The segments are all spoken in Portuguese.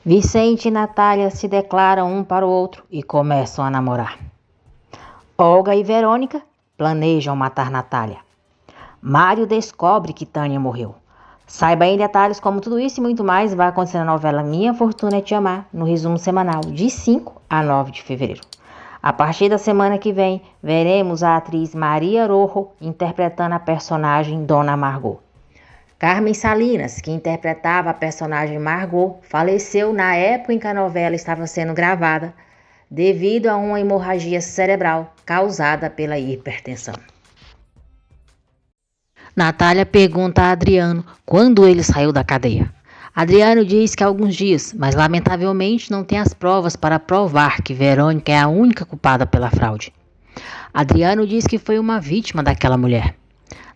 Vicente e Natália se declaram um para o outro e começam a namorar. Olga e Verônica planejam matar Natália. Mário descobre que Tânia morreu. Saiba em detalhes como tudo isso e muito mais vai acontecer na novela Minha Fortuna é Te Amar, no resumo semanal de 5 a 9 de fevereiro. A partir da semana que vem, veremos a atriz Maria Rojo interpretando a personagem Dona Margot. Carmen Salinas, que interpretava a personagem Margot, faleceu na época em que a novela estava sendo gravada, devido a uma hemorragia cerebral causada pela hipertensão. Natália pergunta a Adriano quando ele saiu da cadeia. Adriano diz que há alguns dias, mas lamentavelmente não tem as provas para provar que Verônica é a única culpada pela fraude. Adriano diz que foi uma vítima daquela mulher.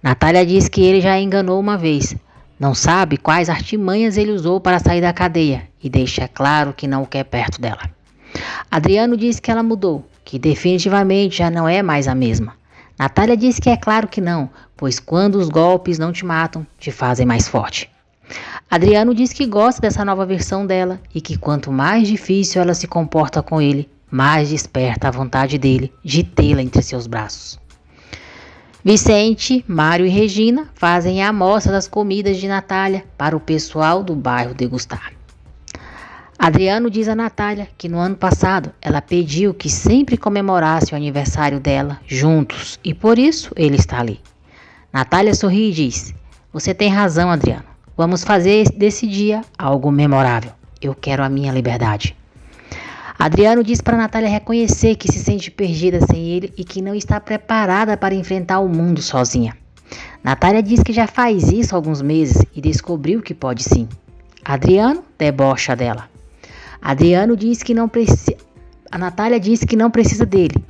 Natália diz que ele já a enganou uma vez. Não sabe quais artimanhas ele usou para sair da cadeia e deixa claro que não o quer perto dela. Adriano diz que ela mudou, que definitivamente já não é mais a mesma. Natália diz que é claro que não, pois quando os golpes não te matam, te fazem mais forte. Adriano diz que gosta dessa nova versão dela e que quanto mais difícil ela se comporta com ele, mais desperta a vontade dele de tê-la entre seus braços. Vicente, Mário e Regina fazem a amostra das comidas de Natália para o pessoal do bairro degustar. Adriano diz a Natália que no ano passado ela pediu que sempre comemorasse o aniversário dela juntos e por isso ele está ali. Natália sorri e diz: "Você tem razão, Adriano. Vamos fazer desse dia algo memorável. Eu quero a minha liberdade." Adriano diz para Natália reconhecer que se sente perdida sem ele e que não está preparada para enfrentar o mundo sozinha. Natália diz que já faz isso há alguns meses e descobriu que pode sim. Adriano debocha dela. Adriano diz que não precisa. A Natália diz que não precisa dele,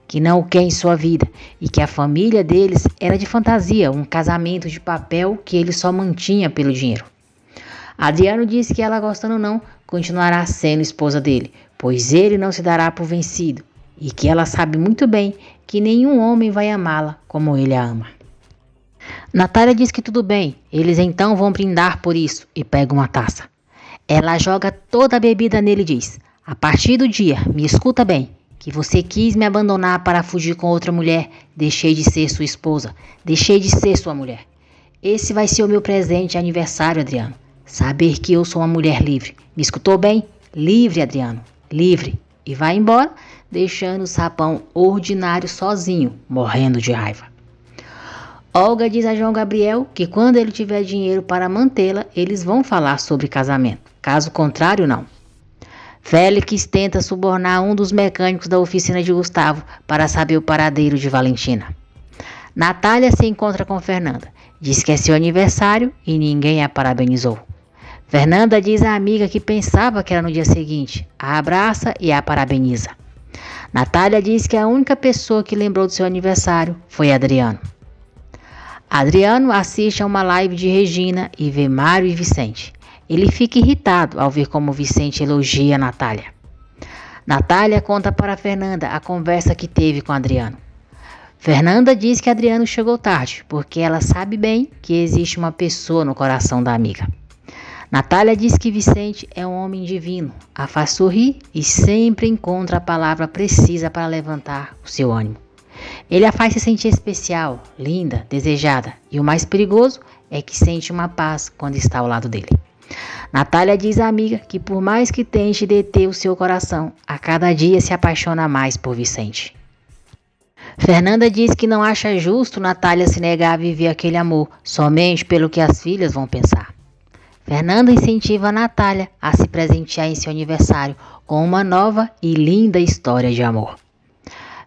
que não o quer em sua vida e que a família deles era de fantasia, um casamento de papel que ele só mantinha pelo dinheiro. Adriano diz que ela gostando ou não, continuará sendo esposa dele, pois ele não se dará por vencido e que ela sabe muito bem que nenhum homem vai amá-la como ele a ama. Natália diz que tudo bem, eles então vão brindar por isso e pega uma taça. Ela joga toda a bebida nele e diz: "A partir do dia, me escuta bem, que você quis me abandonar para fugir com outra mulher, deixei de ser sua esposa, deixei de ser sua mulher. Esse vai ser o meu presente de aniversário, Adriano. Saber que eu sou uma mulher livre. Me escutou bem? Livre, Adriano, livre." E vai embora, deixando o sapão ordinário sozinho, morrendo de raiva. Olga diz a João Gabriel que quando ele tiver dinheiro para mantê-la, eles vão falar sobre casamento. Caso contrário, não. Félix tenta subornar um dos mecânicos da oficina de Gustavo para saber o paradeiro de Valentina. Natália se encontra com Fernanda. Diz que é seu aniversário e ninguém a parabenizou. Fernanda diz à amiga que pensava que era no dia seguinte, a abraça e a parabeniza. Natália diz que a única pessoa que lembrou do seu aniversário foi Adriano. Adriano assiste a uma live de Regina e vê Mário e Vicente. Ele fica irritado ao ver como Vicente elogia Natália. Natália conta para Fernanda a conversa que teve com Adriano. Fernanda diz que Adriano chegou tarde, porque ela sabe bem que existe uma pessoa no coração da amiga. Natália diz que Vicente é um homem divino, a faz sorrir e sempre encontra a palavra precisa para levantar o seu ânimo. Ele a faz se sentir especial, linda, desejada e o mais perigoso é que sente uma paz quando está ao lado dele. Natália diz à amiga que por mais que tente deter o seu coração, a cada dia se apaixona mais por Vicente. Fernanda diz que não acha justo Natália se negar a viver aquele amor somente pelo que as filhas vão pensar. Fernanda incentiva a Natália a se presentear em seu aniversário com uma nova e linda história de amor.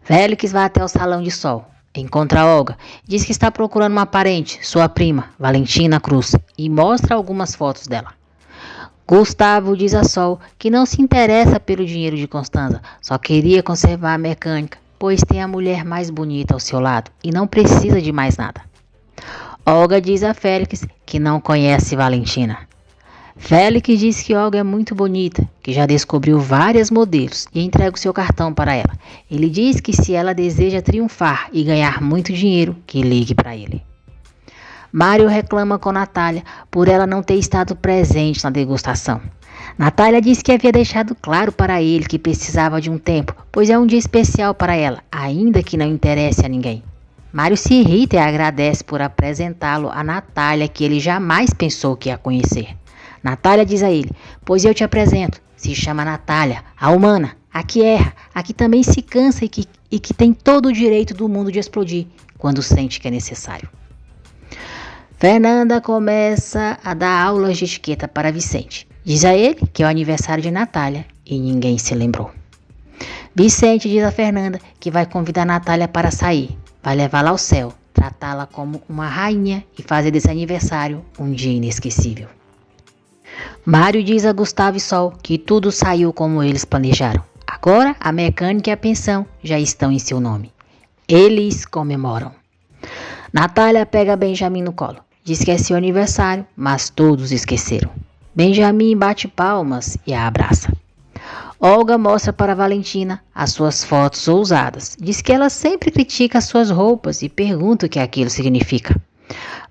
Félix vai até o salão de sol, encontra Olga, diz que está procurando uma parente, sua prima, Valentina Cruz, e mostra algumas fotos dela. Gustavo diz a Sol que não se interessa pelo dinheiro de Constanza, só queria conservar a mecânica, pois tem a mulher mais bonita ao seu lado e não precisa de mais nada. Olga diz a Félix que não conhece Valentina. Félix diz que Olga é muito bonita, que já descobriu vários modelos e entrega o seu cartão para ela. Ele diz que se ela deseja triunfar e ganhar muito dinheiro, que ligue para ele. Mário reclama com Natália por ela não ter estado presente na degustação. Natália disse que havia deixado claro para ele que precisava de um tempo, pois é um dia especial para ela, ainda que não interesse a ninguém. Mário se irrita e agradece por apresentá-lo a Natália, que ele jamais pensou que ia conhecer. Natália diz a ele: pois eu te apresento, se chama Natália, a humana, a que erra, a que também se cansa e que tem todo o direito do mundo de explodir quando sente que é necessário. Fernanda começa a dar aulas de etiqueta para Vicente. Diz a ele que é o aniversário de Natália e ninguém se lembrou. Vicente diz a Fernanda que vai convidar Natália para sair, vai levá-la ao céu, tratá-la como uma rainha e fazer desse aniversário um dia inesquecível. Mário diz a Gustavo e Sol que tudo saiu como eles planejaram. Agora a mecânica e a pensão já estão em seu nome. Eles comemoram. Natália pega Benjamin no colo. Diz que é seu aniversário, mas todos esqueceram. Benjamin bate palmas e a abraça. Olga mostra para Valentina as suas fotos ousadas. Diz que ela sempre critica as suas roupas e pergunta o que aquilo significa.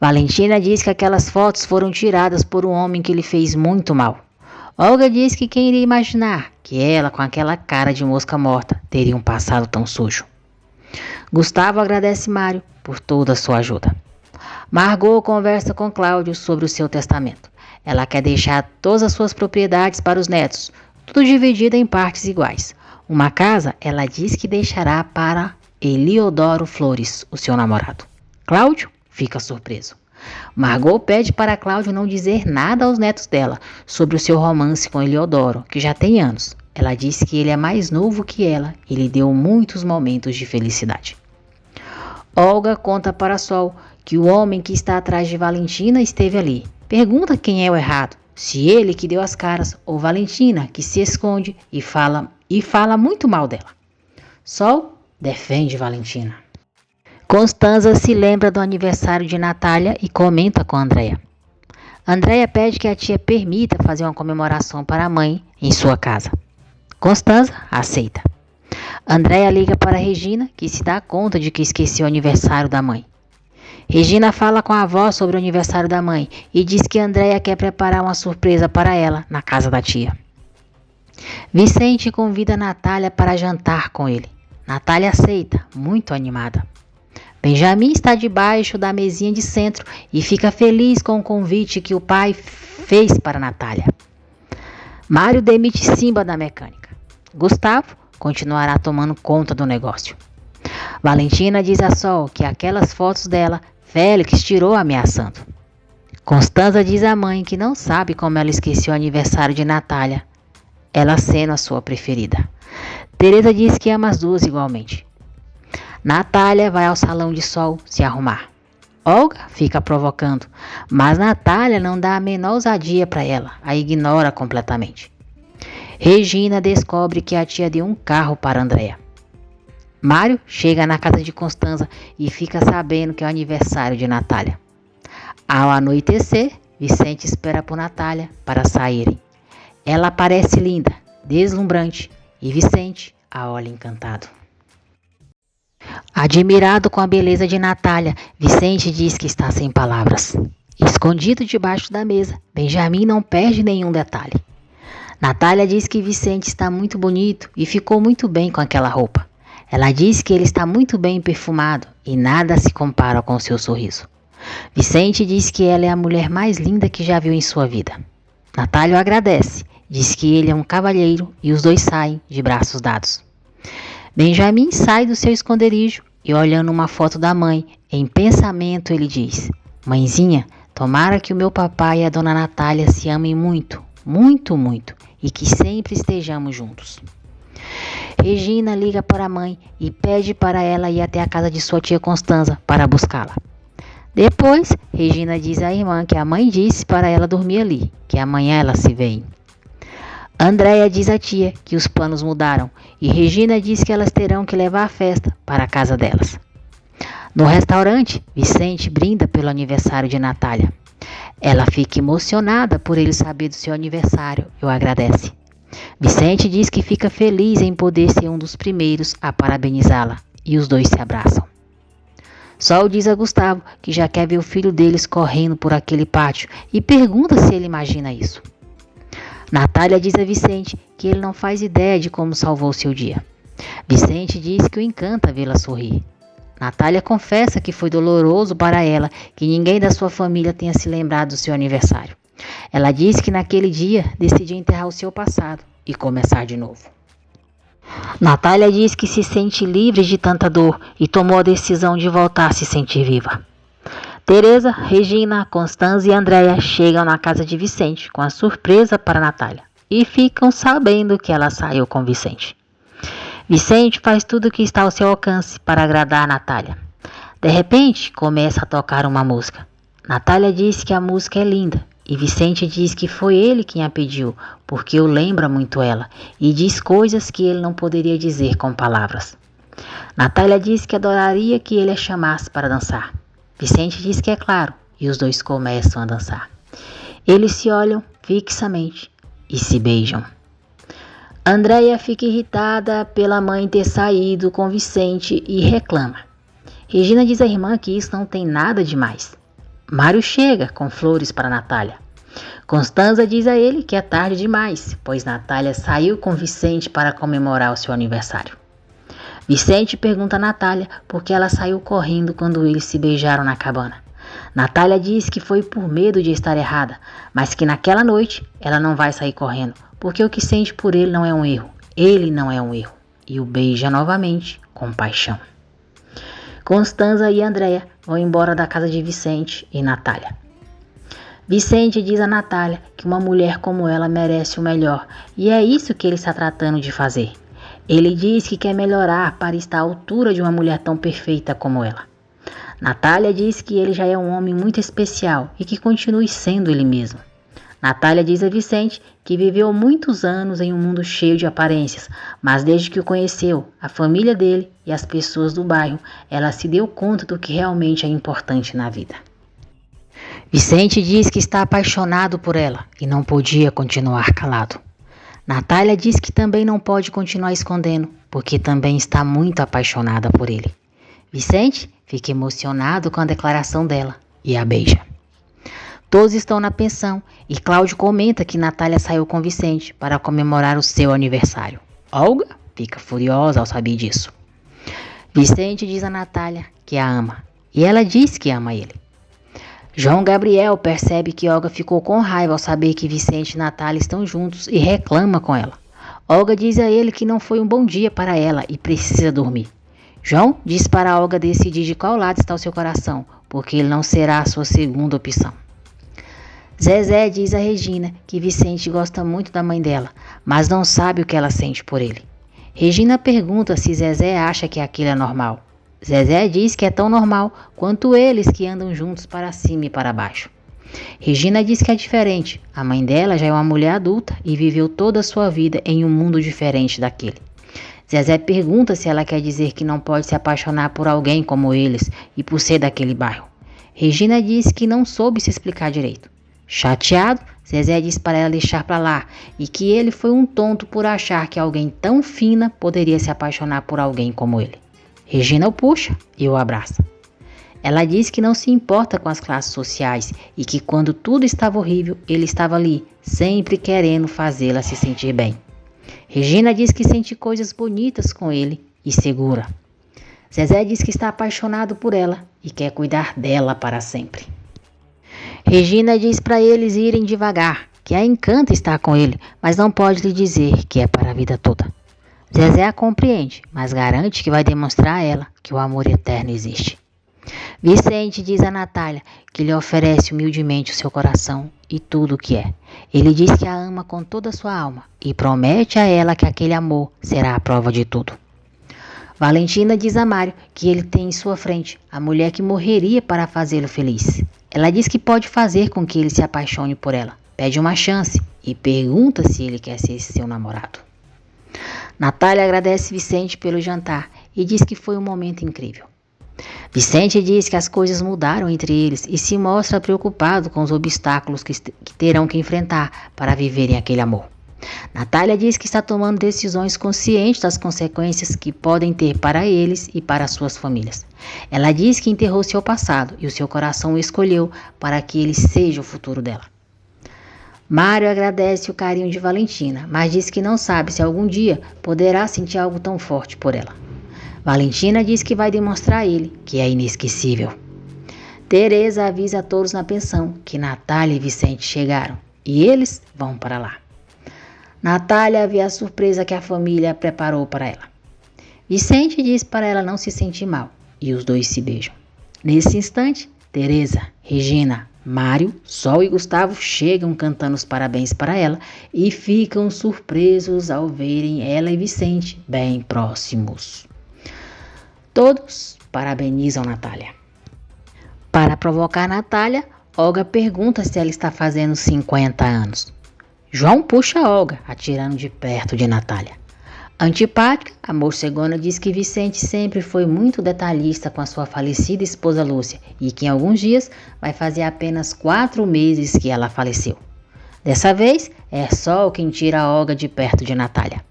Valentina diz que aquelas fotos foram tiradas por um homem que lhe fez muito mal. Olga diz que quem iria imaginar que ela, com aquela cara de mosca morta, teria um passado tão sujo. Gustavo agradece Mário por toda a sua ajuda. Margot conversa com Cláudio sobre o seu testamento. Ela quer deixar todas as suas propriedades para os netos, tudo dividido em partes iguais. Uma casa, ela diz que deixará para Eliodoro Flores, o seu namorado. Cláudio fica surpreso. Margot pede para Cláudio não dizer nada aos netos dela sobre o seu romance com Eliodoro, que já tem anos. Ela diz que ele é mais novo que ela e lhe deu muitos momentos de felicidade. Olga conta para Sol que o homem que está atrás de Valentina esteve ali. Pergunta quem é o errado, se ele que deu as caras ou Valentina que se esconde e fala muito mal dela. Sol defende Valentina. Constanza se lembra do aniversário de Natália e comenta com Andréia. Andréia pede que a tia permita fazer uma comemoração para a mãe em sua casa. Constanza aceita. Andréia liga para Regina, que se dá conta de que esqueceu o aniversário da mãe. Regina fala com a avó sobre o aniversário da mãe e diz que Andréia quer preparar uma surpresa para ela na casa da tia. Vicente convida Natália para jantar com ele. Natália aceita, muito animada. Benjamin está debaixo da mesinha de centro e fica feliz com o convite que o pai fez para Natália. Mário demite Simba da mecânica. Gustavo continuará tomando conta do negócio. Valentina diz a Sol que aquelas fotos dela, Félix tirou ameaçando. Constanza diz à mãe que não sabe como ela esqueceu o aniversário de Natália, ela sendo a sua preferida. Teresa diz que ama as duas igualmente. Natália vai ao salão de Sol se arrumar. Olga fica provocando, mas Natália não dá a menor ousadia para ela, a ignora completamente. Regina descobre que a tia deu um carro para Andréia. Mário chega na casa de Constanza e fica sabendo que é o aniversário de Natália. Ao anoitecer, Vicente espera por Natália para saírem. Ela parece linda, deslumbrante, e Vicente a olha encantado. Admirado com a beleza de Natália, Vicente diz que está sem palavras. Escondido debaixo da mesa, Benjamin não perde nenhum detalhe. Natália diz que Vicente está muito bonito e ficou muito bem com aquela roupa. Ela diz que ele está muito bem perfumado e nada se compara com o seu sorriso. Vicente diz que ela é a mulher mais linda que já viu em sua vida. Natália o agradece, diz que ele é um cavalheiro e os dois saem de braços dados. Benjamin sai do seu esconderijo e, olhando uma foto da mãe, em pensamento ele diz: Mãezinha, tomara que o meu papai e a dona Natália se amem muito, muito, muito e que sempre estejamos juntos. Regina liga para a mãe e pede para ela ir até a casa de sua tia Constanza para buscá-la. Depois, Regina diz à irmã que a mãe disse para ela dormir ali, que amanhã ela se vê. Andréia diz à tia que os planos mudaram e Regina diz que elas terão que levar a festa para a casa delas. No restaurante, Vicente brinda pelo aniversário de Natália. Ela fica emocionada por ele saber do seu aniversário e o agradece. Vicente diz que fica feliz em poder ser um dos primeiros a parabenizá-la e os dois se abraçam. Sol diz a Gustavo que já quer ver o filho deles correndo por aquele pátio e pergunta se ele imagina isso. Natália diz a Vicente que ele não faz ideia de como salvou seu dia. Vicente diz que o encanta vê-la sorrir. Natália confessa que foi doloroso para ela que ninguém da sua família tenha se lembrado do seu aniversário. Ela diz que naquele dia decidiu enterrar o seu passado e começar de novo. Natália diz que se sente livre de tanta dor e tomou a decisão de voltar a se sentir viva. Teresa, Regina, Constanza e Andréia chegam na casa de Vicente com a surpresa para Natália e ficam sabendo que ela saiu com Vicente. Vicente faz tudo o que está ao seu alcance para agradar a Natália. De repente, começa a tocar uma música. Natália diz que a música é linda e Vicente diz que foi ele quem a pediu, porque o lembra muito ela e diz coisas que ele não poderia dizer com palavras. Natália diz que adoraria que ele a chamasse para dançar. Vicente diz que é claro e os dois começam a dançar. Eles se olham fixamente e se beijam. Andréia fica irritada pela mãe ter saído com Vicente e reclama. Regina diz à irmã que isso não tem nada demais. Mário chega com flores para Natália. Constanza diz a ele que é tarde demais, pois Natália saiu com Vicente para comemorar o seu aniversário. Vicente pergunta a Natália por que ela saiu correndo quando eles se beijaram na cabana. Natália diz que foi por medo de estar errada, mas que naquela noite ela não vai sair correndo, porque o que sente por ele não é um erro. Ele não é um erro. E o beija novamente com paixão. Constanza e Andréia vão embora da casa de Vicente e Natália. Vicente diz a Natália que uma mulher como ela merece o melhor, e é isso que ele está tratando de fazer. Ele diz que quer melhorar para estar à altura de uma mulher tão perfeita como ela. Natália diz que ele já é um homem muito especial e que continue sendo ele mesmo. Natália diz a Vicente que viveu muitos anos em um mundo cheio de aparências, mas desde que o conheceu, a família dele e as pessoas do bairro, ela se deu conta do que realmente é importante na vida. Vicente diz que está apaixonado por ela e não podia continuar calado. Natália diz que também não pode continuar escondendo, porque também está muito apaixonada por ele. Vicente fica emocionado com a declaração dela e a beija. Todos estão na pensão e Cláudio comenta que Natália saiu com Vicente para comemorar o seu aniversário. Olga fica furiosa ao saber disso. Vicente diz a Natália que a ama e ela diz que ama ele. João Gabriel percebe que Olga ficou com raiva ao saber que Vicente e Natália estão juntos e reclama com ela. Olga diz a ele que não foi um bom dia para ela e precisa dormir. João diz para Olga decidir de qual lado está o seu coração, porque ele não será a sua segunda opção. Zezé diz a Regina que Vicente gosta muito da mãe dela, mas não sabe o que ela sente por ele. Regina pergunta se Zezé acha que aquilo é normal. Zezé diz que é tão normal quanto eles que andam juntos para cima e para baixo. Regina diz que é diferente. A mãe dela já é uma mulher adulta e viveu toda a sua vida em um mundo diferente daquele. Zezé pergunta se ela quer dizer que não pode se apaixonar por alguém como eles e por ser daquele bairro. Regina diz que não soube se explicar direito. Chateado, Zezé diz para ela deixar para lá e que ele foi um tonto por achar que alguém tão fina poderia se apaixonar por alguém como ele. Regina o puxa e o abraça. Ela diz que não se importa com as classes sociais e que quando tudo estava horrível, ele estava ali, sempre querendo fazê-la se sentir bem. Regina diz que sente coisas bonitas com ele e segura. Zezé diz que está apaixonado por ela e quer cuidar dela para sempre. Regina diz para eles irem devagar, que a encanta estar com ele, mas não pode lhe dizer que é para a vida toda. Zezé a compreende, mas garante que vai demonstrar a ela que o amor eterno existe. Vicente diz a Natália que lhe oferece humildemente o seu coração e tudo o que é. Ele diz que a ama com toda a sua alma e promete a ela que aquele amor será a prova de tudo. Valentina diz a Mário que ele tem em sua frente a mulher que morreria para fazê-lo feliz. Ela diz que pode fazer com que ele se apaixone por ela, pede uma chance e pergunta se ele quer ser seu namorado. Natália agradece Vicente pelo jantar e diz que foi um momento incrível. Vicente diz que as coisas mudaram entre eles e se mostra preocupado com os obstáculos que terão que enfrentar para viverem aquele amor. Natália diz que está tomando decisões conscientes das consequências que podem ter para eles e para suas famílias. Ela diz que enterrou seu passado e o seu coração o escolheu para que ele seja o futuro dela. Mário agradece o carinho de Valentina, mas diz que não sabe se algum dia poderá sentir algo tão forte por ela. Valentina diz que vai demonstrar a ele que é inesquecível. Teresa avisa a todos na pensão que Natália e Vicente chegaram e eles vão para lá. Natália vê a surpresa que a família preparou para ela. Vicente diz para ela não se sentir mal e os dois se beijam. Nesse instante, Teresa, Regina, Mário, Sol e Gustavo chegam cantando os parabéns para ela e ficam surpresos ao verem ela e Vicente bem próximos. Todos parabenizam Natália. Para provocar Natália, Olga pergunta se ela está fazendo 50 anos. João puxa Olga, atirando de perto de Natália. Antipática, a morcegona diz que Vicente sempre foi muito detalhista com a sua falecida esposa Lúcia e que em alguns dias vai fazer apenas 4 meses que ela faleceu. Dessa vez, é Sol quem tira a Olga de perto de Natália.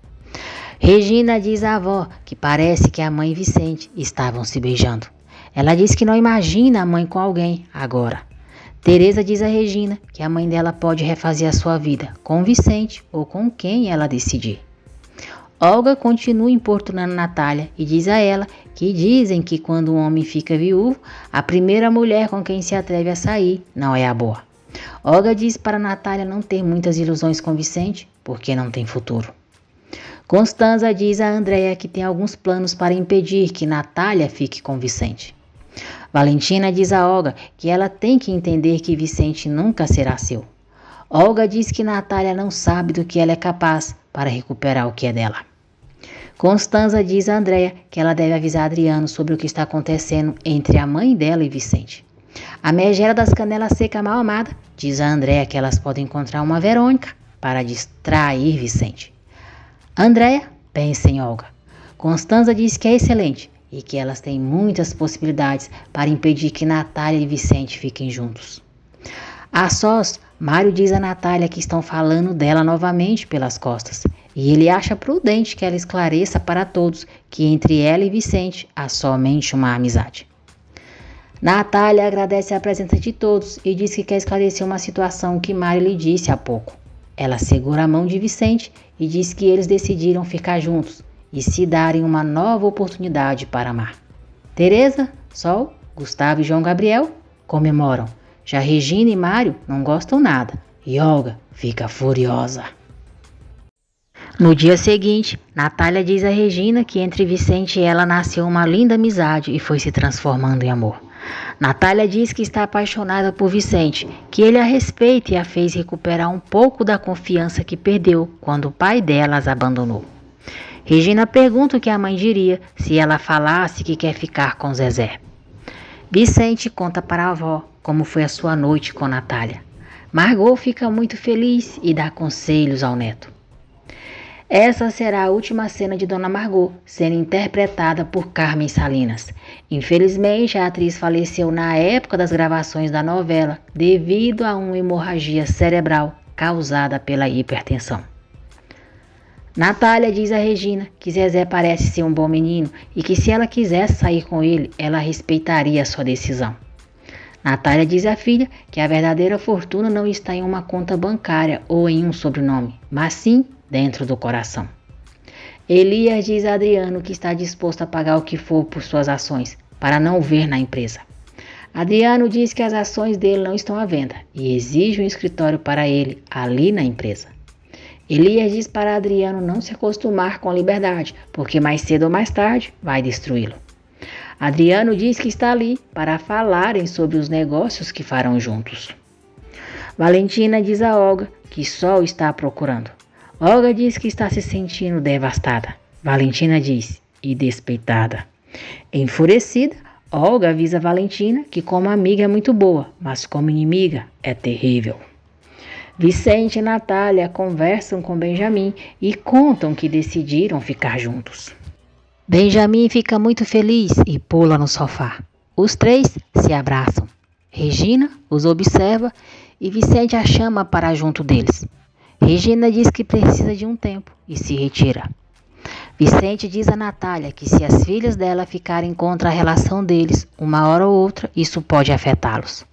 Regina diz à avó que parece que a mãe e Vicente estavam se beijando. Ela diz que não imagina a mãe com alguém agora. Teresa diz a Regina que a mãe dela pode refazer a sua vida com Vicente ou com quem ela decidir. Olga continua importunando Natália e diz a ela que dizem que quando um homem fica viúvo, a primeira mulher com quem se atreve a sair não é a boa. Olga diz para Natália não ter muitas ilusões com Vicente, porque não tem futuro. Constanza diz a Andréia que tem alguns planos para impedir que Natália fique com Vicente. Valentina diz a Olga que ela tem que entender que Vicente nunca será seu. Olga diz que Natália não sabe do que ela é capaz para recuperar o que é dela. Constanza diz a Andréia que ela deve avisar Adriano sobre o que está acontecendo entre a mãe dela e Vicente. A megera das canelas seca mal amada diz a Andréia que elas podem encontrar uma Verônica para distrair Vicente. Andréia pensa em Olga. Constanza diz que é excelente e que elas têm muitas possibilidades para impedir que Natália e Vicente fiquem juntos. A sós, Mário diz a Natália que estão falando dela novamente pelas costas e ele acha prudente que ela esclareça para todos que entre ela e Vicente há somente uma amizade. Natália agradece a presença de todos e diz que quer esclarecer uma situação que Mário lhe disse há pouco. Ela segura a mão de Vicente e diz que eles decidiram ficar juntos e se darem uma nova oportunidade para amar. Teresa, Sol, Gustavo e João Gabriel comemoram. Já Regina e Mário não gostam nada e Olga fica furiosa. No dia seguinte, Natália diz a Regina que entre Vicente e ela nasceu uma linda amizade e foi se transformando em amor. Natália diz que está apaixonada por Vicente, que ele a respeita e a fez recuperar um pouco da confiança que perdeu quando o pai dela as abandonou. Regina pergunta o que a mãe diria se ela falasse que quer ficar com Zezé. Vicente conta para a avó como foi a sua noite com Natália. Margot fica muito feliz e dá conselhos ao neto. Essa será a última cena de Dona Margot, sendo interpretada por Carmen Salinas. Infelizmente, a atriz faleceu na época das gravações da novela, devido a uma hemorragia cerebral causada pela hipertensão. Natália diz a Regina que Zezé parece ser um bom menino e que se ela quisesse sair com ele, ela respeitaria a sua decisão. Natália diz à filha que a verdadeira fortuna não está em uma conta bancária ou em um sobrenome, mas sim dentro do coração. Elias diz a Adriano que está disposto a pagar o que for por suas ações, para não o ver na empresa. Adriano diz que as ações dele não estão à venda e exige um escritório para ele ali na empresa. Elias diz para Adriano não se acostumar com a liberdade, porque mais cedo ou mais tarde vai destruí-lo. Adriano diz que está ali para falarem sobre os negócios que farão juntos. Valentina diz a Olga que Sol está procurando. Olga diz que está se sentindo devastada. Valentina diz, e despeitada. Enfurecida, Olga avisa Valentina que como amiga é muito boa, mas como inimiga é terrível. Vicente e Natália conversam com Benjamin e contam que decidiram ficar juntos. Benjamin fica muito feliz e pula no sofá. Os três se abraçam. Regina os observa e Vicente a chama para junto deles. Regina diz que precisa de um tempo e se retira. Vicente diz a Natália que se as filhas dela ficarem contra a relação deles, uma hora ou outra, isso pode afetá-los.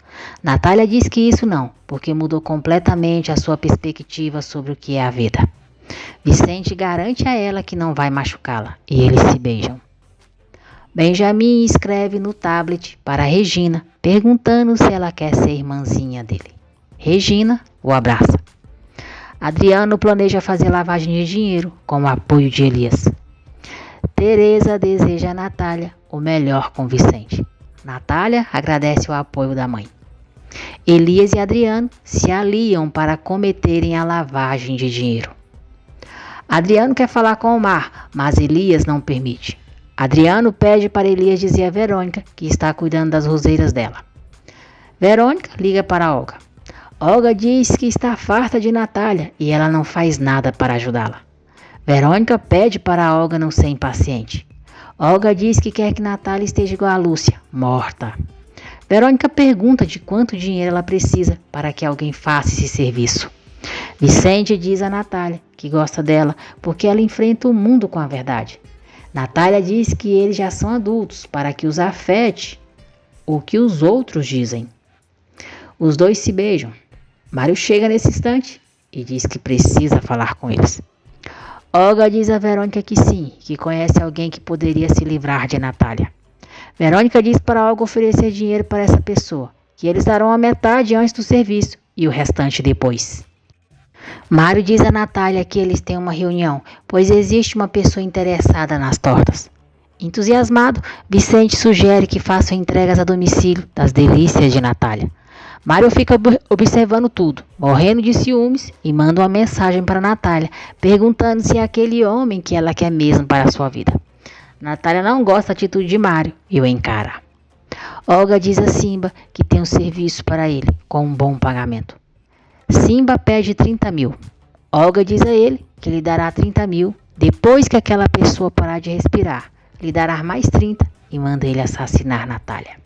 Natália diz que isso não, porque mudou completamente a sua perspectiva sobre o que é a vida. Vicente garante a ela que não vai machucá-la e eles se beijam. Benjamin escreve no tablet para Regina, perguntando se ela quer ser irmãzinha dele. Regina o abraça. Adriano planeja fazer lavagem de dinheiro com o apoio de Elias. Teresa deseja a Natália o melhor com Vicente. Natália agradece o apoio da mãe. Elias e Adriano se aliam para cometerem a lavagem de dinheiro. Adriano quer falar com Omar, mas Elias não permite. Adriano pede para Elias dizer a Verônica que está cuidando das roseiras dela. Verônica liga para Olga. Olga diz que está farta de Natália e ela não faz nada para ajudá-la. Verônica pede para Olga não ser impaciente. Olga diz que quer que Natália esteja igual a Lúcia, morta. Verônica pergunta de quanto dinheiro ela precisa para que alguém faça esse serviço. Vicente diz a Natália que gosta dela porque ela enfrenta o mundo com a verdade. Natália diz que eles já são adultos para que os afete o que os outros dizem. Os dois se beijam. Mário chega nesse instante e diz que precisa falar com eles. Olga diz a Verônica que sim, que conhece alguém que poderia se livrar de Natália. Verônica diz para Olga oferecer dinheiro para essa pessoa, que eles darão a metade antes do serviço e o restante depois. Mário diz a Natália que eles têm uma reunião, pois existe uma pessoa interessada nas tortas. Entusiasmado, Vicente sugere que façam entregas a domicílio das delícias de Natália. Mário fica observando tudo, morrendo de ciúmes, e manda uma mensagem para Natália, perguntando se é aquele homem que ela quer mesmo para a sua vida. Natália não gosta da atitude de Mário e o encara. Olga diz a Simba que tem um serviço para ele, com um bom pagamento. Simba pede 30 mil. Olga diz a ele que lhe dará 30 mil depois que aquela pessoa parar de respirar. Lhe dará mais 30 e manda ele assassinar Natália.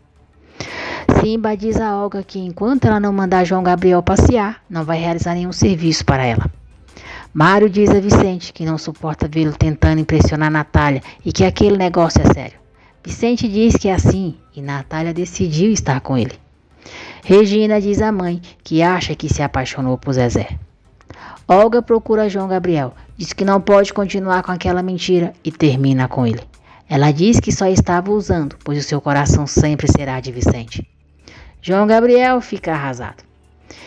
Simba diz a Olga que enquanto ela não mandar João Gabriel passear, não vai realizar nenhum serviço para ela. Mário diz a Vicente que não suporta vê-lo tentando impressionar Natália e que aquele negócio é sério. Vicente diz que é assim e Natália decidiu estar com ele. Regina diz à mãe que acha que se apaixonou por Zezé. Olga procura João Gabriel, diz que não pode continuar com aquela mentira e termina com ele. Ela diz que só estava usando, pois o seu coração sempre será de Vicente. João Gabriel fica arrasado.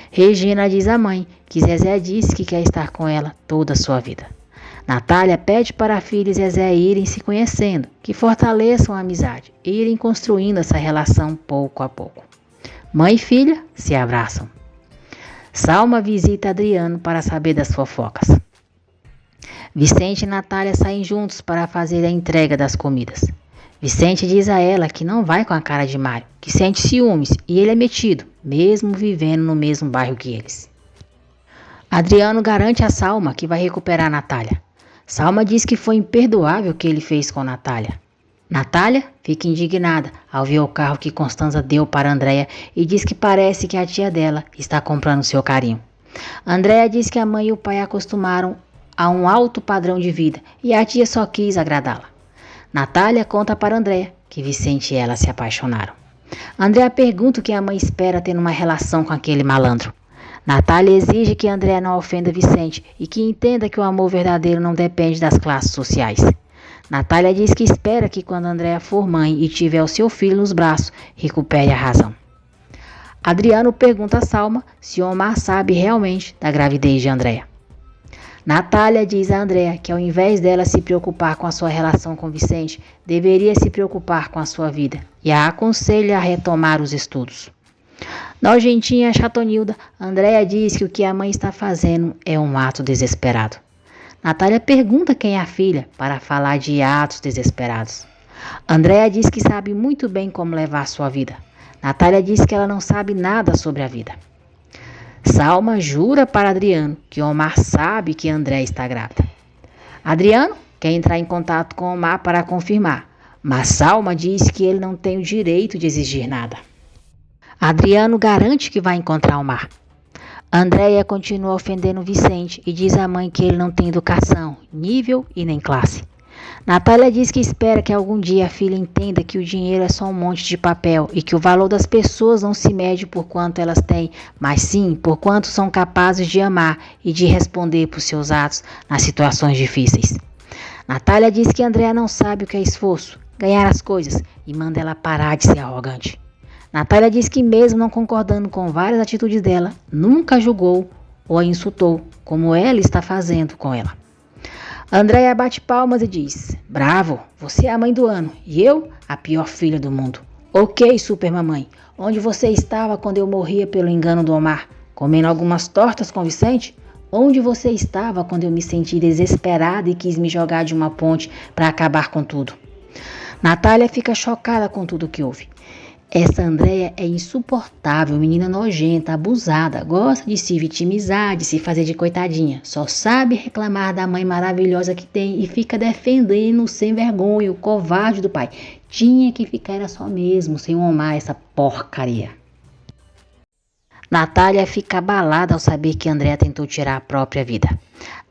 Regina diz à mãe que Zezé disse que quer estar com ela toda a sua vida. Natália pede para a filha e Zezé irem se conhecendo, que fortaleçam a amizade e irem construindo essa relação pouco a pouco. Mãe e filha se abraçam. Salma visita Adriano para saber das fofocas. Vicente e Natália saem juntos para fazer a entrega das comidas. Vicente diz a ela que não vai com a cara de Mário, que sente ciúmes e ele é metido, mesmo vivendo no mesmo bairro que eles. Adriano garante a Salma que vai recuperar Natália. Salma diz que foi imperdoável o que ele fez com Natália. Natália fica indignada ao ver o carro que Constanza deu para Andréia e diz que parece que a tia dela está comprando seu carinho. Andréia diz que a mãe e o pai acostumaram a um alto padrão de vida e a tia só quis agradá-la. Natália conta para Andréia que Vicente e ela se apaixonaram. Andréia pergunta o que a mãe espera ter numa relação com aquele malandro. Natália exige que Andréia não ofenda Vicente e que entenda que o amor verdadeiro não depende das classes sociais. Natália diz que espera que quando Andréia for mãe e tiver o seu filho nos braços, recupere a razão. Adriano pergunta a Salma se Omar sabe realmente da gravidez de Andréia. Natália diz a Andréia que ao invés dela se preocupar com a sua relação com Vicente, deveria se preocupar com a sua vida e a aconselha a retomar os estudos. Nojentinha chatonilda, Andréia diz que o que a mãe está fazendo é um ato desesperado. Natália pergunta quem é a filha para falar de atos desesperados. Andréia diz que sabe muito bem como levar sua vida. Natália diz que ela não sabe nada sobre a vida. Salma jura para Adriano que Omar sabe que Andréia está grávida. Adriano quer entrar em contato com Omar para confirmar, mas Salma diz que ele não tem o direito de exigir nada. Adriano garante que vai encontrar Omar. Andréia continua ofendendo Vicente e diz à mãe que ele não tem educação, nível e nem classe. Natália diz que espera que algum dia a filha entenda que o dinheiro é só um monte de papel e que o valor das pessoas não se mede por quanto elas têm, mas sim por quanto são capazes de amar e de responder por seus atos nas situações difíceis. Natália diz que Andréa não sabe o que é esforço, ganhar as coisas, e manda ela parar de ser arrogante. Natália diz que mesmo não concordando com várias atitudes dela, nunca julgou ou a insultou, como ela está fazendo com ela. Andréa bate palmas e diz: bravo, você é a mãe do ano e eu, a pior filha do mundo. Ok, supermamãe, onde você estava quando eu morria pelo engano do Omar? Comendo algumas tortas com Vicente? Onde você estava quando eu me senti desesperada e quis me jogar de uma ponte para acabar com tudo? Natália fica chocada com tudo que houve. Essa Andréa é insuportável, menina nojenta, abusada, gosta de se vitimizar, de se fazer de coitadinha, só sabe reclamar da mãe maravilhosa que tem e fica defendendo o sem vergonha, o covarde do pai. Tinha que ficar era só mesmo, sem Omar, essa porcaria. Natália fica abalada ao saber que Andréa tentou tirar a própria vida.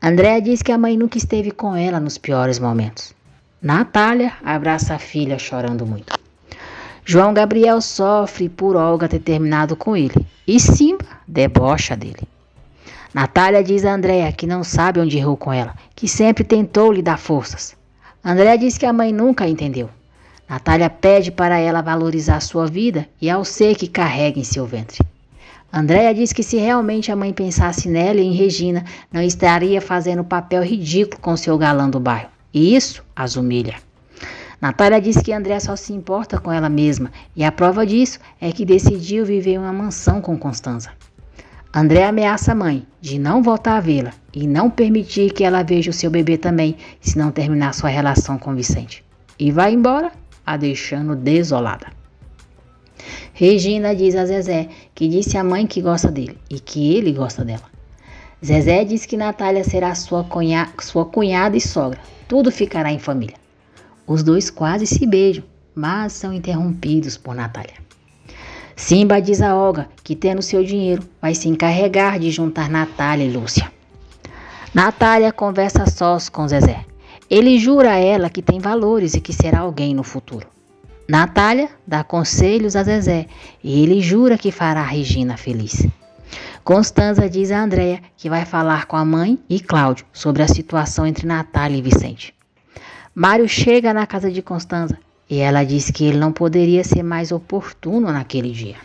Andréa diz que a mãe nunca esteve com ela nos piores momentos. Natália abraça a filha chorando muito. João Gabriel sofre por Olga ter terminado com ele e Simba debocha dele. Natália diz a Andréa que não sabe onde errou com ela, que sempre tentou lhe dar forças. Andréa diz que a mãe nunca a entendeu. Natália pede para ela valorizar sua vida e ao ser que carrega em seu ventre. Andréa diz que se realmente a mãe pensasse nela e em Regina, não estaria fazendo papel ridículo com seu galã do bairro. E isso as humilha. Natália diz que Andréa só se importa com ela mesma e a prova disso é que decidiu viver em uma mansão com Constanza. Andréa ameaça a mãe de não voltar a vê-la e não permitir que ela veja o seu bebê também se não terminar sua relação com Vicente. E vai embora, a deixando desolada. Regina diz a Zezé que disse à mãe que gosta dele e que ele gosta dela. Zezé diz que Natália será sua cunhada e sogra. Tudo ficará em família. Os dois quase se beijam, mas são interrompidos por Natália. Simba diz a Olga que, tendo seu dinheiro, vai se encarregar de juntar Natália e Lúcia. Natália conversa a sós com Zezé. Ele jura a ela que tem valores e que será alguém no futuro. Natália dá conselhos a Zezé e ele jura que fará a Regina feliz. Constanza diz a Andréa que vai falar com a mãe e Cláudio sobre a situação entre Natália e Vicente. Mário chega na casa de Constanza e ela diz que ele não poderia ser mais oportuno naquele dia.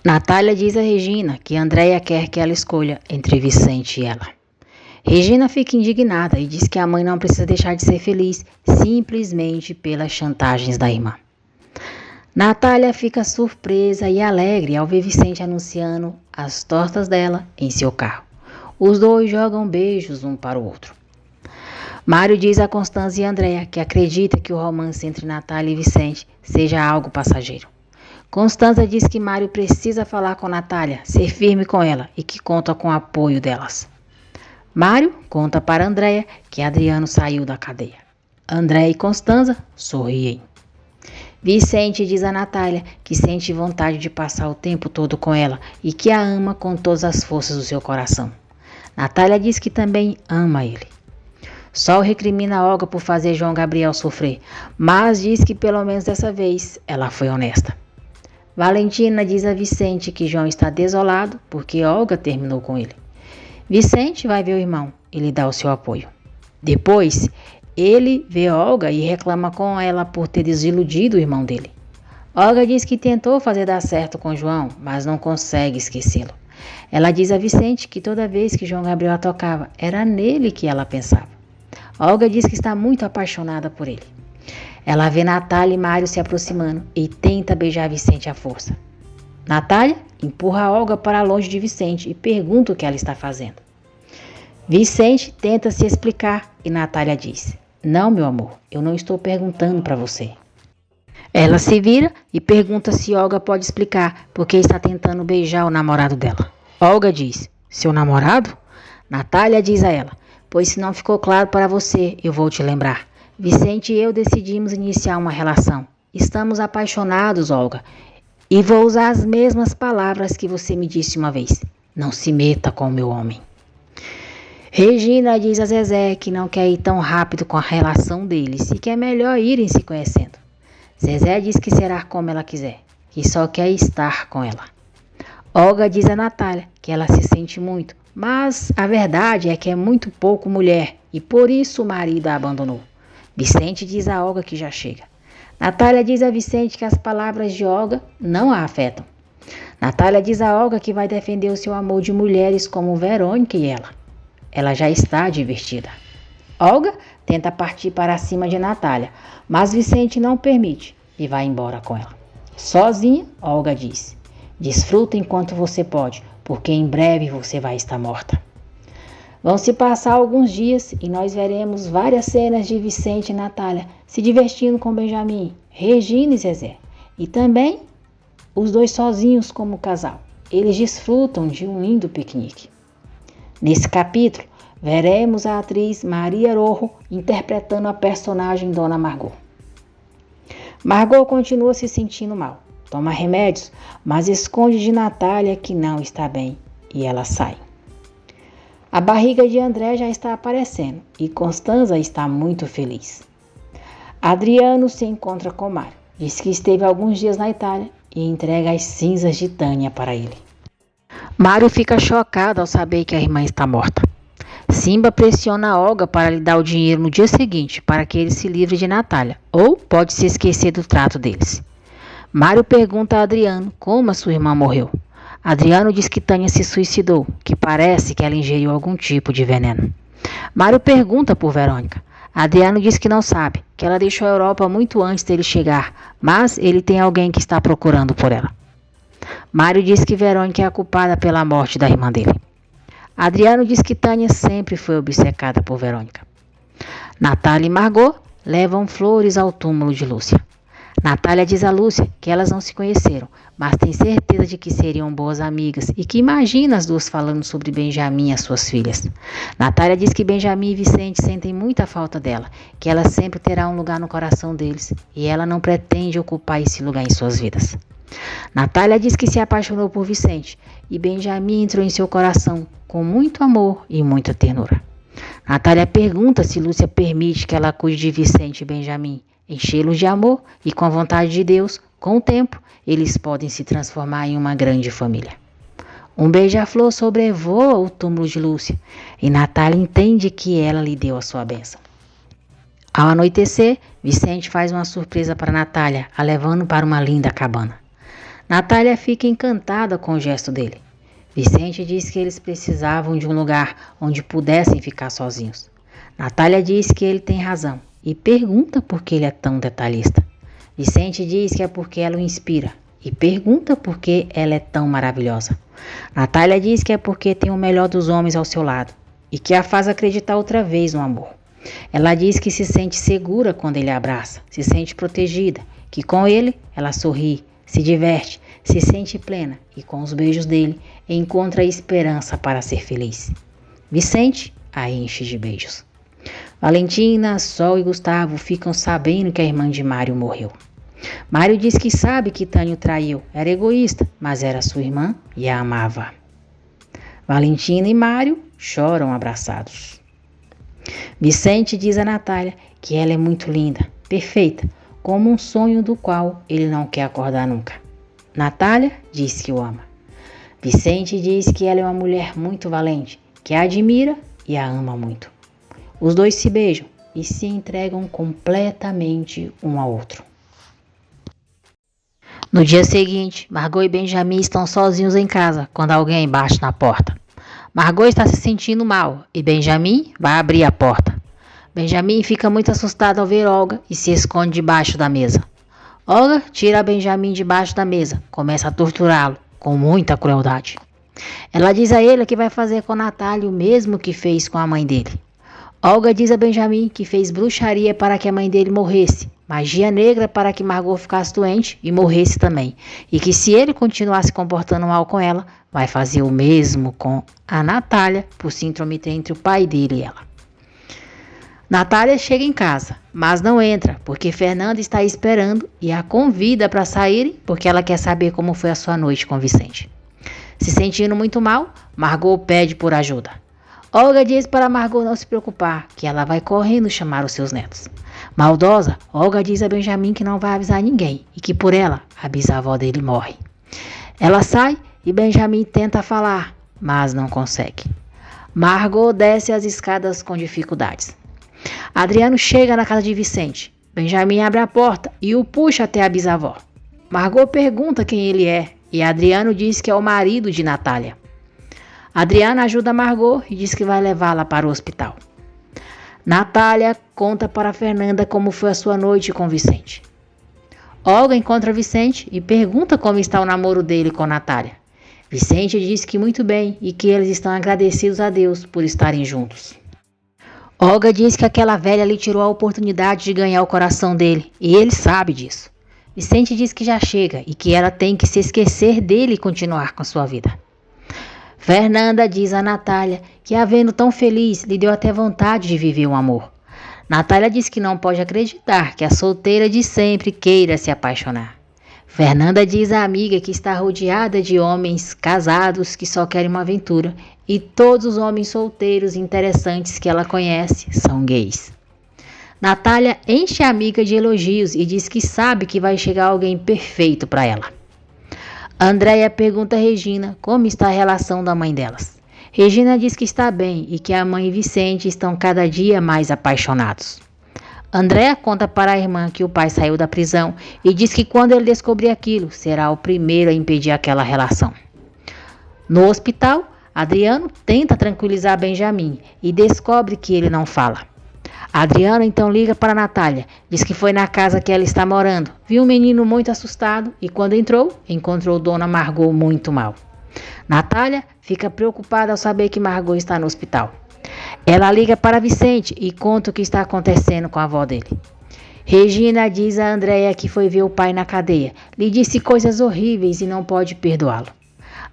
Natália diz a Regina que Andréa quer que ela escolha entre Vicente e ela. Regina fica indignada e diz que a mãe não precisa deixar de ser feliz simplesmente pelas chantagens da irmã. Natália fica surpresa e alegre ao ver Vicente anunciando as tortas dela em seu carro. Os dois jogam beijos um para o outro. Mário diz a Constanza e Andréa que acredita que o romance entre Natália e Vicente seja algo passageiro. Constanza diz que Mário precisa falar com Natália, ser firme com ela e que conta com o apoio delas. Mário conta para Andréa que Adriano saiu da cadeia. Andréa e Constanza sorriem. Vicente diz a Natália que sente vontade de passar o tempo todo com ela e que a ama com todas as forças do seu coração. Natália diz que também ama ele. Sol recrimina Olga por fazer João Gabriel sofrer, mas diz que pelo menos dessa vez ela foi honesta. Valentina diz a Vicente que João está desolado porque Olga terminou com ele. Vicente vai ver o irmão e lhe dá o seu apoio. Depois, ele vê Olga e reclama com ela por ter desiludido o irmão dele. Olga diz que tentou fazer dar certo com João, mas não consegue esquecê-lo. Ela diz a Vicente que toda vez que João Gabriel a tocava, era nele que ela pensava. Olga diz que está muito apaixonada por ele. Ela vê Natália e Mário se aproximando e tenta beijar Vicente à força. Natália empurra Olga para longe de Vicente e pergunta o que ela está fazendo. Vicente tenta se explicar e Natália diz: não, meu amor, eu não estou perguntando para você. Ela se vira e pergunta se Olga pode explicar porque está tentando beijar o namorado dela. Olga diz: seu namorado? Natália diz a ela: pois se não ficou claro para você, eu vou te lembrar. Vicente e eu decidimos iniciar uma relação. Estamos apaixonados, Olga. E vou usar as mesmas palavras que você me disse uma vez. Não se meta com o meu homem. Regina diz a Zezé que não quer ir tão rápido com a relação deles e que é melhor irem se conhecendo. Zezé diz que será como ela quiser, que só quer estar com ela. Olga diz a Natália que ela se sente muito, mas a verdade é que é muito pouco mulher e por isso o marido a abandonou. Vicente diz a Olga que já chega. Natália diz a Vicente que as palavras de Olga não a afetam. Natália diz a Olga que vai defender o seu amor de mulheres como Verônica e ela. Ela já está divertida. Olga tenta partir para cima de Natália, mas Vicente não permite e vai embora com ela. Sozinha, Olga diz: desfruta enquanto você pode, porque em breve você vai estar morta. Vão se passar alguns dias e nós veremos várias cenas de Vicente e Natália se divertindo com Benjamin, Regina e Zezé. E também os dois sozinhos como casal. Eles desfrutam de um lindo piquenique. Nesse capítulo, veremos a atriz Maria Rojo interpretando a personagem Dona Margot. Margot continua se sentindo mal. Toma remédios, mas esconde de Natália que não está bem e ela sai. A barriga de André já está aparecendo e Constanza está muito feliz. Adriano se encontra com Mário. Diz que esteve alguns dias na Itália e entrega as cinzas de Tânia para ele. Mário fica chocado ao saber que a irmã está morta. Simba pressiona Olga para lhe dar o dinheiro no dia seguinte para que ele se livre de Natália, ou pode se esquecer do trato deles. Mário pergunta a Adriano como a sua irmã morreu. Adriano diz que Tânia se suicidou, que parece que ela ingeriu algum tipo de veneno. Mário pergunta por Verônica. Adriano diz que não sabe, que ela deixou a Europa muito antes dele chegar, mas ele tem alguém que está procurando por ela. Mário diz que Verônica é a culpada pela morte da irmã dele. Adriano diz que Tânia sempre foi obcecada por Verônica. Natália e Margot levam flores ao túmulo de Lúcia. Natália diz a Lúcia que elas não se conheceram, mas tem certeza de que seriam boas amigas e que imagina as duas falando sobre Benjamin e as suas filhas. Natália diz que Benjamin e Vicente sentem muita falta dela, que ela sempre terá um lugar no coração deles e ela não pretende ocupar esse lugar em suas vidas. Natália diz que se apaixonou por Vicente e Benjamin entrou em seu coração com muito amor e muita ternura. Natália pergunta se Lúcia permite que ela cuide de Vicente e Benjamin, enchê-los de amor e com a vontade de Deus, com o tempo, eles podem se transformar em uma grande família. Um beija-flor sobrevoa o túmulo de Lúcia e Natália entende que ela lhe deu a sua bênção. Ao anoitecer, Vicente faz uma surpresa para Natália, a levando para uma linda cabana. Natália fica encantada com o gesto dele. Vicente diz que eles precisavam de um lugar onde pudessem ficar sozinhos. Natália diz que ele tem razão e pergunta por que ele é tão detalhista. Vicente diz que é porque ela o inspira e pergunta por que ela é tão maravilhosa. Natália diz que é porque tem o melhor dos homens ao seu lado e que a faz acreditar outra vez no amor. Ela diz que se sente segura quando ele a abraça, se sente protegida, que com ele ela sorri, se diverte, se sente plena e com os beijos dele encontra esperança para ser feliz. Vicente a enche de beijos. Valentina, Sol e Gustavo ficam sabendo que a irmã de Mário morreu. Mário diz que sabe que Tânia o traiu, era egoísta, mas era sua irmã e a amava. Valentina e Mário choram abraçados. Vicente diz a Natália que ela é muito linda, perfeita, como um sonho do qual ele não quer acordar nunca. Natália diz que o ama. Vicente diz que ela é uma mulher muito valente, que a admira e a ama muito. Os dois se beijam e se entregam completamente um ao outro. No dia seguinte, Margot e Benjamin estão sozinhos em casa quando alguém bate na porta. Margot está se sentindo mal e Benjamin vai abrir a porta. Benjamin fica muito assustado ao ver Olga e se esconde debaixo da mesa. Olga tira Benjamin debaixo da mesa, começa a torturá-lo com muita crueldade. Ela diz a ele que vai fazer com Natália o mesmo que fez com a mãe dele. Olga diz a Benjamin que fez bruxaria para que a mãe dele morresse, magia negra para que Margot ficasse doente e morresse também, e que se ele continuar se comportando mal com ela, vai fazer o mesmo com a Natália por se intrometer entre o pai dele e ela. Natália chega em casa, mas não entra porque Fernanda está esperando e a convida para saírem porque ela quer saber como foi a sua noite com Vicente. Se sentindo muito mal, Margot pede por ajuda. Olga diz para Margot não se preocupar, que ela vai correndo chamar os seus netos. Maldosa, Olga diz a Benjamin que não vai avisar ninguém e que por ela a bisavó dele morre. Ela sai e Benjamin tenta falar, mas não consegue. Margot desce as escadas com dificuldades. Adriano chega na casa de Vicente. Benjamin abre a porta e o puxa até a bisavó. Margot pergunta quem ele é e Adriano diz que é o marido de Natália. Adriano ajuda Margot e diz que vai levá-la para o hospital. Natália conta para Fernanda como foi a sua noite com Vicente. Olga encontra Vicente e pergunta como está o namoro dele com Natália. Vicente diz que muito bem e que eles estão agradecidos a Deus por estarem juntos. Olga diz que aquela velha lhe tirou a oportunidade de ganhar o coração dele e ele sabe disso. Vicente diz que já chega e que ela tem que se esquecer dele e continuar com sua vida. Fernanda diz a Natália que, a vendo tão feliz, lhe deu até vontade de viver um amor. Natália diz que não pode acreditar que a solteira de sempre queira se apaixonar. Fernanda diz à amiga que está rodeada de homens casados que só querem uma aventura e todos os homens solteiros interessantes que ela conhece são gays. Natália enche a amiga de elogios e diz que sabe que vai chegar alguém perfeito para ela. Andréia pergunta a Regina como está a relação da mãe delas. Regina diz que está bem e que a mãe e Vicente estão cada dia mais apaixonados. Andréia conta para a irmã que o pai saiu da prisão e diz que quando ele descobrir aquilo, será o primeiro a impedir aquela relação. No hospital, Adriano tenta tranquilizar Benjamin e descobre que ele não fala. Adriano então liga para Natália, diz que foi na casa que ela está morando, viu um menino muito assustado e quando entrou, encontrou Dona Margot muito mal. Natália fica preocupada ao saber que Margot está no hospital. Ela liga para Vicente e conta o que está acontecendo com a avó dele. Regina diz a Andréia que foi ver o pai na cadeia, lhe disse coisas horríveis e não pode perdoá-lo.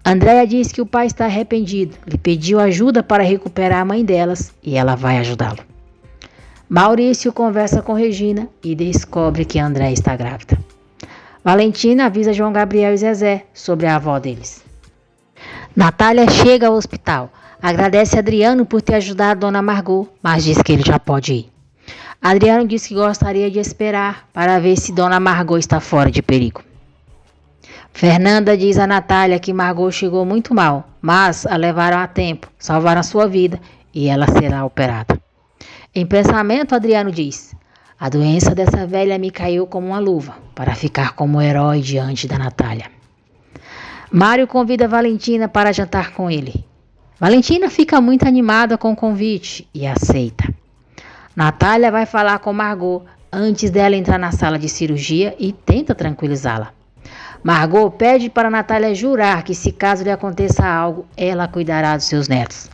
Andréia diz que o pai está arrependido, lhe pediu ajuda para recuperar a mãe delas e ela vai ajudá-lo. Maurício conversa com Regina e descobre que André está grávida. Valentina avisa João Gabriel e Zezé sobre a avó deles. Natália chega ao hospital, agradece a Adriano por ter ajudado a Dona Margot, mas diz que ele já pode ir. Adriano diz que gostaria de esperar para ver se Dona Margot está fora de perigo. Fernanda diz a Natália que Margot chegou muito mal, mas a levaram a tempo, salvaram a sua vida e ela será operada. Em pensamento, Adriano diz: a doença dessa velha me caiu como uma luva, para ficar como herói diante da Natália. Mário convida Valentina para jantar com ele. Valentina fica muito animada com o convite e aceita. Natália vai falar com Margot antes dela entrar na sala de cirurgia e tenta tranquilizá-la. Margot pede para Natália jurar que se caso lhe aconteça algo, ela cuidará dos seus netos.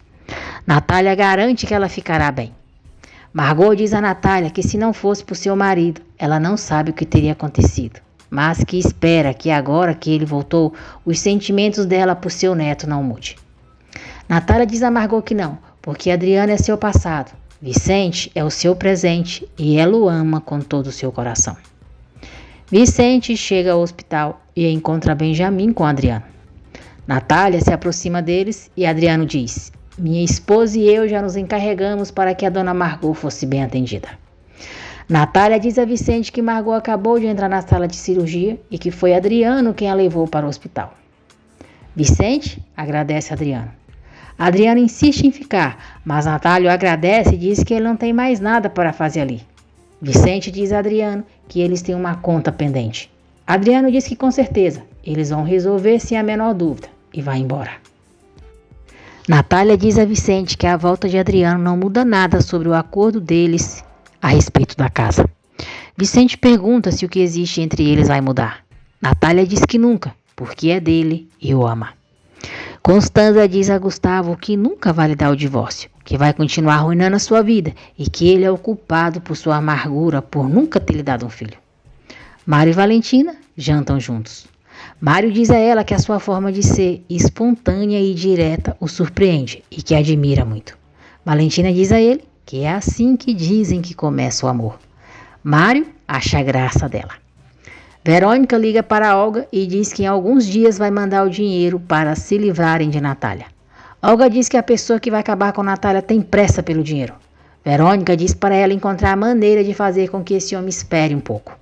Natália garante que ela ficará bem. Margot diz a Natália que se não fosse por seu marido, ela não sabe o que teria acontecido, mas que espera que agora que ele voltou, os sentimentos dela por seu neto não mudem. Natália diz a Margot que não, porque Adriano é seu passado, Vicente é o seu presente e ela o ama com todo o seu coração. Vicente chega ao hospital e encontra Benjamin com Adriano. Natália se aproxima deles e Adriano diz: minha esposa e eu já nos encarregamos para que a Dona Margot fosse bem atendida. Natália diz a Vicente que Margot acabou de entrar na sala de cirurgia e que foi Adriano quem a levou para o hospital. Vicente agradece a Adriano. Adriano insiste em ficar, mas Natália o agradece e diz que ele não tem mais nada para fazer ali. Vicente diz a Adriano que eles têm uma conta pendente. Adriano diz que com certeza eles vão resolver sem a menor dúvida e vai embora. Natália diz a Vicente que a volta de Adriano não muda nada sobre o acordo deles a respeito da casa. Vicente pergunta se o que existe entre eles vai mudar. Natália diz que nunca, porque é dele e o ama. Constanza diz a Gustavo que nunca vai lhe dar o divórcio, que vai continuar arruinando a sua vida e que ele é o culpado por sua amargura por nunca ter lhe dado um filho. Mário e Valentina jantam juntos. Mário diz a ela que a sua forma de ser espontânea e direta o surpreende e que admira muito. Valentina diz a ele que é assim que dizem que começa o amor. Mário acha graça dela. Verônica liga para Olga e diz que em alguns dias vai mandar o dinheiro para se livrarem de Natália. Olga diz que a pessoa que vai acabar com Natália tem pressa pelo dinheiro. Verônica diz para ela encontrar a maneira de fazer com que esse homem espere um pouco.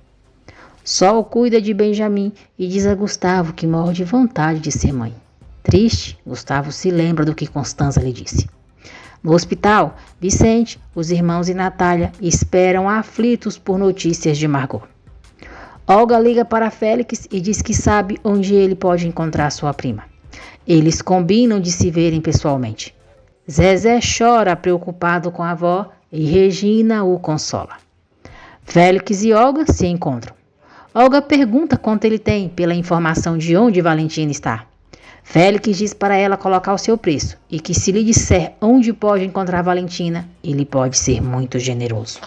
Sol cuida de Benjamin e diz a Gustavo que morre de vontade de ser mãe. Triste, Gustavo se lembra do que Constanza lhe disse. No hospital, Vicente, os irmãos e Natália esperam aflitos por notícias de Margot. Olga liga para Félix e diz que sabe onde ele pode encontrar sua prima. Eles combinam de se verem pessoalmente. Zezé chora preocupado com a avó e Regina o consola. Félix e Olga se encontram. Olga pergunta quanto ele tem pela informação de onde Valentina está. Félix diz para ela colocar o seu preço e que se lhe disser onde pode encontrar Valentina, ele pode ser muito generoso.